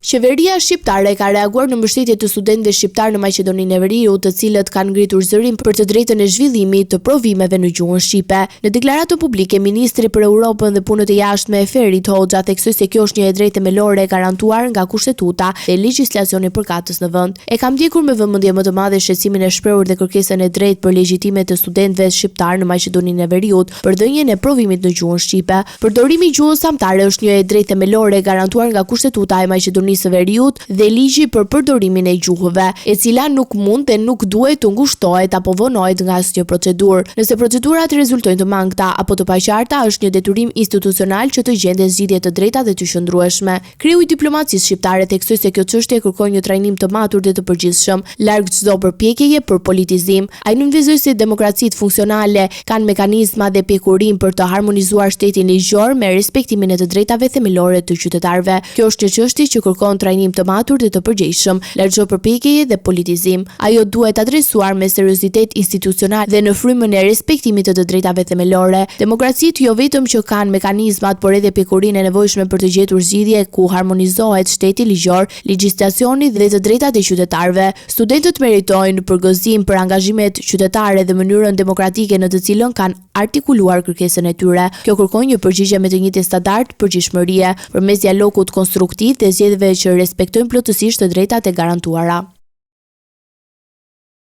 Qeveria shqiptare ka reaguar në mbështetje të studentëve shqiptar në Maqedoninë e Veriut, të cilët kanë ngritur zërin për të drejtën e zhvillimit të provimeve në gjuhën shqipe. Në deklaratë publike, ministri për Europën dhe punët e jashtme Ferit Hoxha theksoi se kjo është një e drejtë themelore e garantuar nga kushtetuta dhe legjislacioni përkatës në vend. E kam ndjekur me vëmendje më të madhe shqetësimin e shprehur dhe kërkesën e drejtë për legjitime të studentëve shqiptar në Maqedoninë e Veriut për dhënien e provimit në gjuhën shqipe. Përdorimi i gjuhës samtare është një e drejtë themelore e garantuar nga kushtetuta e Maqedonisë së Veriut dhe ligji për përdorimin e gjuhëve, e cila nuk mund dhe nuk duhet të ngushtohet apo vonohet nga asnjë procedurë. Nëse procedurat rezultojnë të mangëta apo të paqarta, është një detyrim institucional që të gjendë zgjidhje të drejta dhe të qëndrueshme. Kreu i diplomacisë shqiptare theksoi se kjo çështje kërkon një trajnim të matur dhe të përgjithshëm, larg çdo përpjekjeje për politizim. Ai nënvizoi se demokracitë funksionale kanë mekanizma dhe pjekurim për të harmonizuar shtetin ligjor me respektimin e të drejtave themelore të qytetarëve. Kjo është një çështje që kërkon trajnim të matur dhe të përgjegjshëm, larg çdo përpjekjeje dhe politizim. Ajo duhet adresuar me seriozitet institucional dhe në frymën e respektimit të drejtave themelore. Demokracitë jo vetëm që kanë mekanizmat, por edhe pjekurinë e nevojshme për të gjetur zgjidhje ku harmonizohet shteti ligjor, legjislacioni dhe të drejtat e qytetarëve. Studentët meritojnë përgëzim për angazhimet qytetare dhe mënyrën demokratike në të cilën kanë artikuluar kërkesën e tyre. Kjo kërkon një përgjigje me të njëjtin standard përgjithshmërie përmes dialogut konstruktiv dhe zgjedhjeve që respektojnë plotësisht të drejtat e garantuara.